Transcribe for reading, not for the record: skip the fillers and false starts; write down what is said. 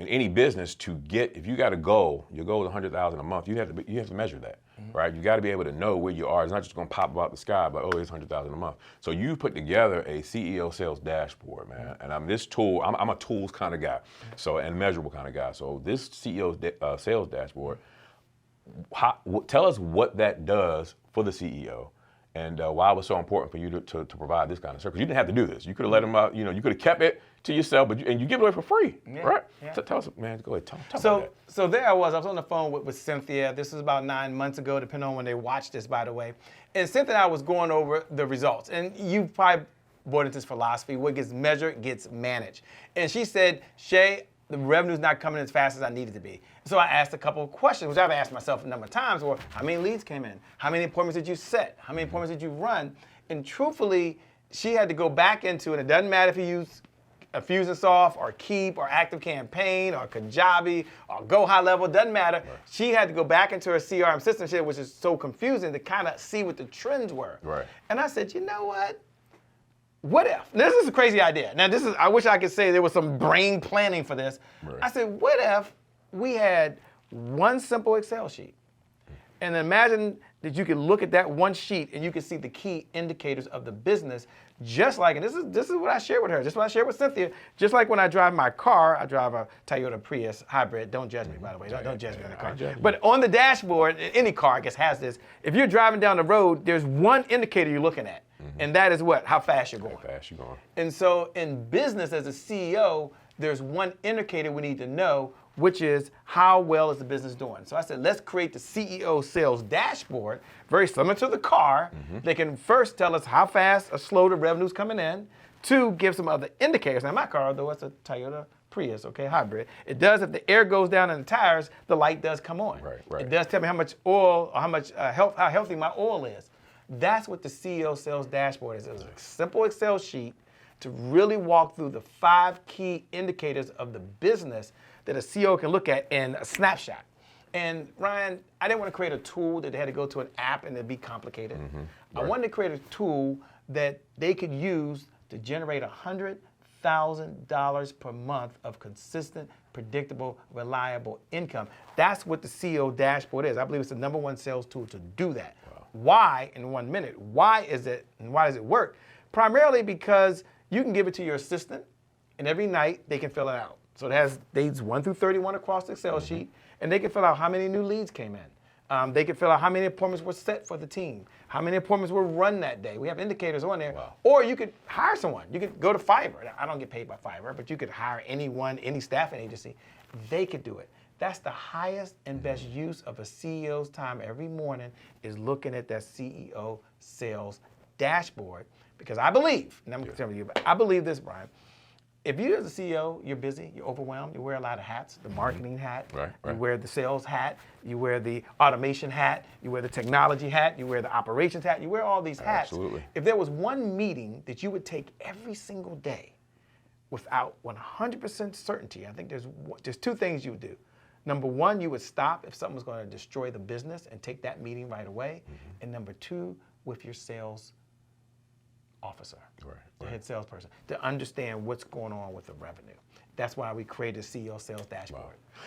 in any business to get, if you got a goal, your goal is $100,000 a month, you have to measure that, right? You got to be able to know where you are. It's not just going to pop out the sky, but oh, it's $100,000 a month. So you put together a CEO sales dashboard, man. And I'm this tool. I'm a tools kind of guy, so and measurable kind of guy. So this CEO sales dashboard, tell us what that does for the CEO. And why it was so important for you to provide this kind of service. You didn't have to do this. You could have let them out. You know, you could have kept it to yourself, but you give it away for free, right? Yeah. So tell us, man. Go ahead. Tell about that. So there I was on the phone with Cynthia. This was about 9 months ago, depending on when they watched this, by the way. And Cynthia and I was going over the results. And you probably bought into this philosophy: what gets measured gets managed. And she said, Shay, the revenue's not coming as fast as I need it to be. So I asked a couple of questions, which I've asked myself a number of times, or how many leads came in? How many appointments did you set? How many appointments did you run? And truthfully, she had to go back into, and it doesn't matter if you use a Fusionsoft or Keep or Active Campaign or Kajabi or Go High Level, doesn't matter. Right. She had to go back into her CRM system, which is so confusing, to kind of see what the trends were. Right. And I said, you know what if? Now, this is a crazy idea. Now, I wish I could say there was some brain planning for this. Right. I said, what if we had one simple Excel sheet? And imagine that you could look at that one sheet and you could see the key indicators of the business, just like, and this is what I shared with her, just what I shared with Cynthia, just like when I drive my car. I drive a Toyota Prius hybrid. Don't judge me, by the way. Don't judge me on the car. But on the dashboard, any car, I guess, has this. If you're driving down the road, there's one indicator you're looking at. And that is what? How fast you're going. How fast you're going. And so in business, as a CEO, there's one indicator we need to know, which is how well is the business doing. So I said, let's create the CEO sales dashboard, very similar to the car. They can first tell us how fast or slow the revenue's coming in. Two, give some other indicators. Now my car, though it's a Toyota Prius, okay, hybrid, it does, if the air goes down in the tires, the light does come on. Right. It does tell me how much oil, or how healthy my oil is. That's what the CEO sales dashboard is. It's a simple Excel sheet to really walk through the 5 key indicators of the business that a CEO can look at in a snapshot. And Ryan, I didn't want to create a tool that they had to go to an app and it'd be complicated. I wanted to create a tool that they could use to generate $100,000 per month of consistent, predictable, reliable income. That's what the CEO dashboard is. I believe it's the #1 sales tool to do that. Wow. Why, in 1 minute, why is it, and why does it work? Primarily because you can give it to your assistant, and every night they can fill it out. So it has dates 1 through 31 across the Excel sheet, and they can fill out how many new leads came in. They can fill out how many appointments were set for the team, how many appointments were run that day. We have indicators on there. Wow. Or you could hire someone. You could go to Fiverr. I don't get paid by Fiverr, but you could hire anyone, any staffing agency. They could do it. That's the highest and best use of a CEO's time every morning, is looking at that CEO sales dashboard. Because I believe, and I'm going to tell you, but I believe this, Brian. If you as a CEO, you're busy, you're overwhelmed, you wear a lot of hats, the marketing hat, you wear the sales hat, you wear the automation hat, you wear the technology hat, you wear the operations hat, you wear all these hats. Absolutely. If there was one meeting that you would take every single day without 100% certainty, I think there's 2 things you would do. Number 1, you would stop if something was going to destroy the business and take that meeting right away. And number 2, with your sales officer, the head salesperson, to understand what's going on with the revenue. That's why we created a CEO sales dashboard. Wow.